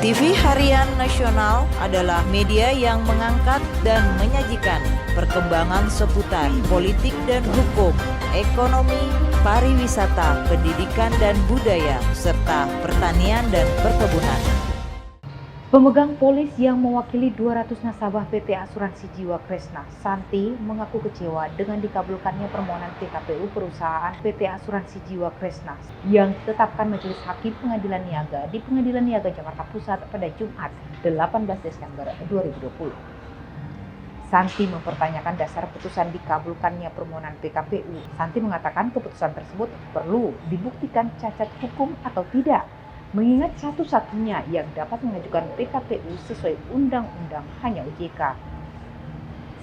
TV Harian Nasional adalah media yang mengangkat dan menyajikan perkembangan seputar politik dan hukum, ekonomi, pariwisata, pendidikan dan budaya, serta pertanian dan perkebunan. Pemegang polis yang mewakili 200 nasabah PT Asuransi Jiwa Kresna, Santi, mengaku kecewa dengan dikabulkannya permohonan PKPU perusahaan PT Asuransi Jiwa Kresna yang ditetapkan Majelis Hakim Pengadilan Niaga di Pengadilan Niaga Jakarta Pusat pada Jumat 18 Desember 2020. Santi mempertanyakan dasar putusan dikabulkannya permohonan PKPU. Santi mengatakan keputusan tersebut perlu dibuktikan cacat hukum atau tidak, mengingat satu-satunya yang dapat mengajukan PKPU sesuai undang-undang hanya OJK.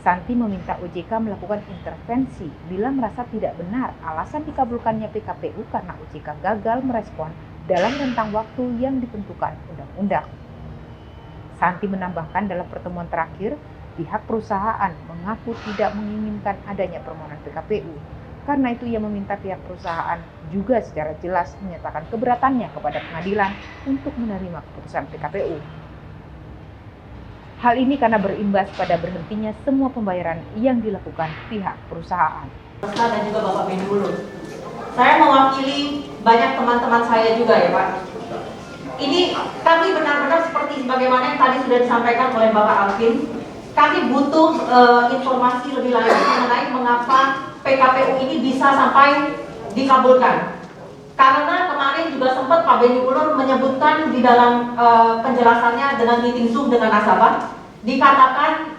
Santi meminta OJK melakukan intervensi bila merasa tidak benar alasan dikabulkannya PKPU karena OJK gagal merespon dalam rentang waktu yang ditentukan undang-undang. Santi menambahkan dalam pertemuan terakhir, pihak perusahaan mengaku tidak menginginkan adanya permohonan PKPU. Karena itu ia meminta pihak perusahaan juga secara jelas menyatakan keberatannya kepada pengadilan untuk menerima keputusan PKPU. Hal ini karena berimbas pada berhentinya semua pembayaran yang dilakukan pihak perusahaan. Dan juga Bapak Beni Ulun. Saya mewakili banyak teman-teman saya juga ya Pak. Ini kami benar-benar seperti sebagaimana yang tadi sudah disampaikan oleh Bapak Alvin. Kami butuh informasi lebih lanjut mengenai mengapa PKPU ini bisa sampai dikabulkan. Karena kemarin juga sempat Pak Beni Ulun menyebutkan di dalam penjelasannya dengan meeting Zoom dengan nasabah, dikatakan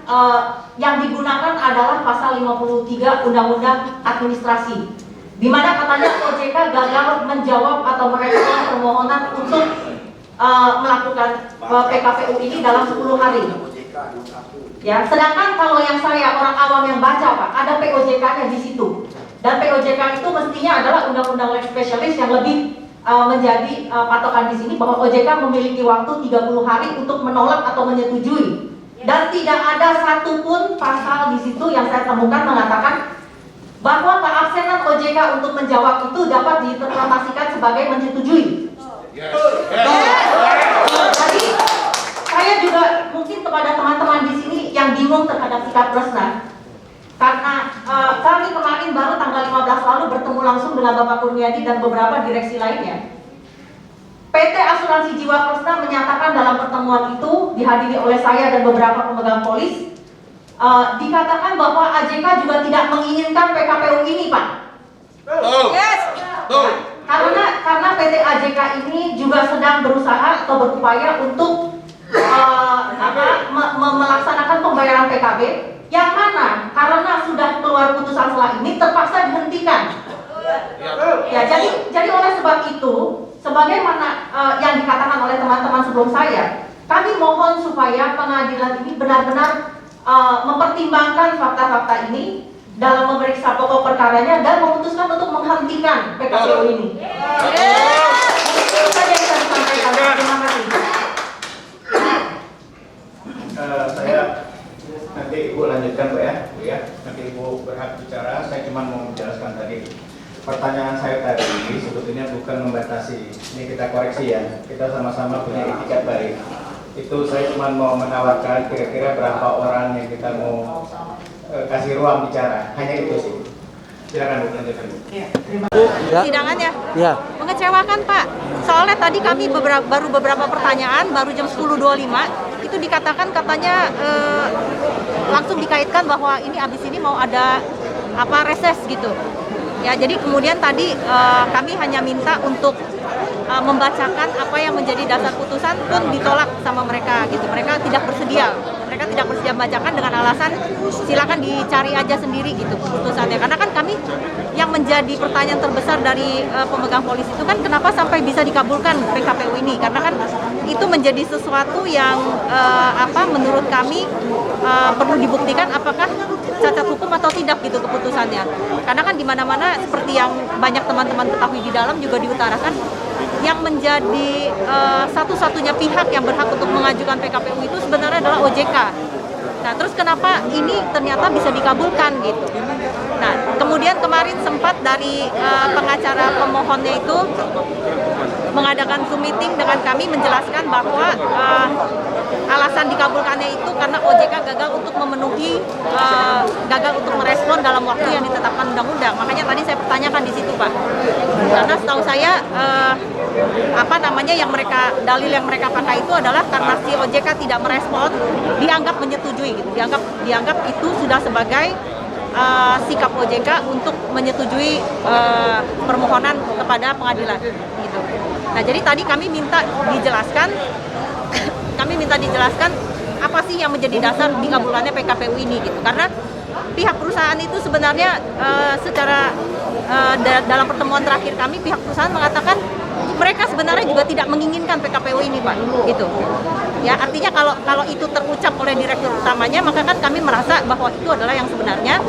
yang digunakan adalah pasal 53 Undang-Undang Administrasi, di mana katanya OJK gagal menjawab atau merespon permohonan untuk melakukan PKPU ini dalam 10 hari. Ya, sedangkan kalau yang saya orang awam yang baca Pak, ada POJK-nya di situ. Dan POJK itu mestinya adalah undang-undang lex specialist yang lebih menjadi patokan di sini bahwa OJK memiliki waktu 30 hari untuk menolak atau menyetujui. Dan tidak ada satupun pasal di situ yang saya temukan mengatakan bahwa keabsenan OJK untuk menjawab itu dapat diinterpretasikan sebagai menyetujui. Jadi saya juga mungkin kepada teman-teman di sini yang bingung terhadap sikap Kresna, karena kami kemarin baru tanggal 15 lalu bertemu langsung dengan Bapak Kurniadi dan beberapa direksi lainnya. PT Asuransi Jiwa Kresna menyatakan dalam pertemuan itu dihadiri oleh saya dan beberapa pemegang polis, dikatakan bahwa AJK juga tidak menginginkan PKPU ini Pak. Yes. Karena PT AJK ini juga sedang berusaha atau berupaya untuk melaksanakan pembayaran PKB yang mana karena sudah keluar putusan setelah ini terpaksa dihentikan. Ya, jadi oleh sebab itu, sebagaimana yang dikatakan oleh teman-teman sebelum saya, kami mohon supaya pengadilan ini benar-benar mempertimbangkan fakta-fakta ini dalam memeriksa pokok perkaranya dan memutuskan untuk menghentikan PKPU ini. Itu saja yang saya sampaikan. Terima kasih. Saya nanti Ibu lanjutkan Bu ya, nanti Ibu berhak bicara. Saya cuma mau menjelaskan tadi. Pertanyaan saya tadi sebetulnya bukan membatasi. Ini kita koreksi ya. Kita sama-sama punya etikat baik. Itu saya cuma mau menawarkan kira-kira berapa orang yang kita mau kasih ruang bicara. Hanya itu sih. Silakan Bu, lanjutkan Bu. Ya, terima kasih. Sidangannya mengecewakan Pak. Soalnya tadi kami baru beberapa pertanyaan, baru jam 10.25 itu dikatakan katanya langsung dikaitkan bahwa ini abis ini mau ada reses gitu. Ya, jadi kemudian tadi kami hanya minta untuk membacakan apa yang menjadi dasar putusan pun ditolak sama mereka gitu. Mereka tidak bersedia membacakan dengan alasan silakan dicari aja sendiri gitu putusannya. Karena kan kami yang menjadi pertanyaan terbesar dari pemegang polis itu kan kenapa sampai bisa dikabulkan PKPU ini? Karena kan itu menjadi sesuatu yang menurut kami perlu dibuktikan apakah cacat hukum atau tidak gitu keputusannya. Karena kan di mana-mana seperti yang banyak teman-teman ketahui di dalam juga diutarakan yang menjadi satu-satunya pihak yang berhak untuk mengajukan PKPU itu sebenarnya adalah OJK. Nah, terus kenapa ini ternyata bisa dikabulkan gitu? Nah, kemudian kemarin sempat dari pengacara pemohonnya itu mengadakan Zoom meeting dengan kami menjelaskan bahwa alasan dikabulkannya itu karena OJK gagal untuk memenuhi, gagal untuk merespon dalam waktu yang ditetapkan undang-undang. Makanya tadi saya pertanyakan di situ, Pak. Karena setahu saya dalil yang mereka pakai itu adalah karena si OJK tidak merespon, dianggap menyetujui gitu. Dianggap itu sudah sebagai sikap OJK untuk menyetujui permohonan kepada pengadilan gitu. Nah, jadi tadi kami minta dijelaskan apa sih yang menjadi dasar dikabulkannya PKPU ini gitu. Karena pihak perusahaan itu sebenarnya dalam pertemuan terakhir kami, pihak perusahaan mengatakan mereka sebenarnya juga tidak menginginkan PKPU ini, Pak, gitu. Ya, artinya kalau itu terucap oleh direktur utamanya, maka kan kami merasa bahwa itu adalah yang sebenarnya,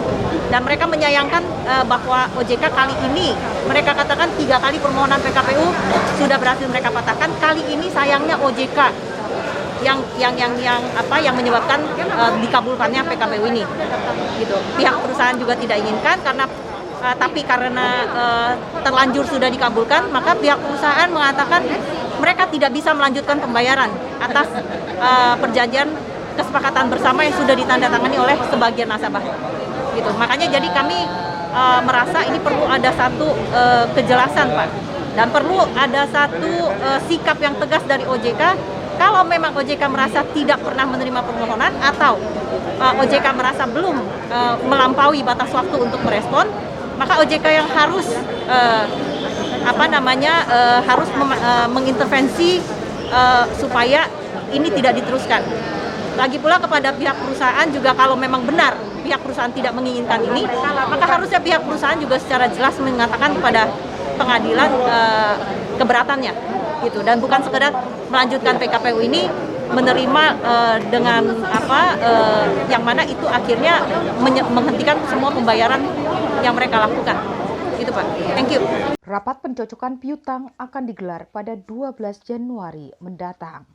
dan mereka menyayangkan bahwa OJK kali ini, mereka katakan 3 kali permohonan PKPU sudah berhasil mereka patahkan. Kali ini sayangnya OJK yang menyebabkan dikabulkannya PKPU ini, gitu. Pihak perusahaan juga tidak inginkan tapi karena terlanjur sudah dikabulkan, maka pihak perusahaan mengatakan mereka tidak bisa melanjutkan pembayaran atas perjanjian kesepakatan bersama yang sudah ditandatangani oleh sebagian nasabah. Gitu. Makanya jadi kami merasa ini perlu ada satu kejelasan, Pak, dan perlu ada satu sikap yang tegas dari OJK. Kalau memang OJK merasa tidak pernah menerima permohonan atau OJK merasa belum melampaui batas waktu untuk merespon, maka OJK yang harus mengintervensi supaya ini tidak diteruskan. Lagi pula kepada pihak perusahaan juga, kalau memang benar pihak perusahaan tidak menginginkan ini, maka harusnya pihak perusahaan juga secara jelas mengatakan kepada pengadilan keberatannya, gitu. Dan bukan sekedar melanjutkan PKPU ini menerima dengan yang mana itu akhirnya menghentikan semua pembayaran yang mereka lakukan. Itu, Pak. Thank you. Rapat pencocokan piutang akan digelar pada 12 Januari mendatang.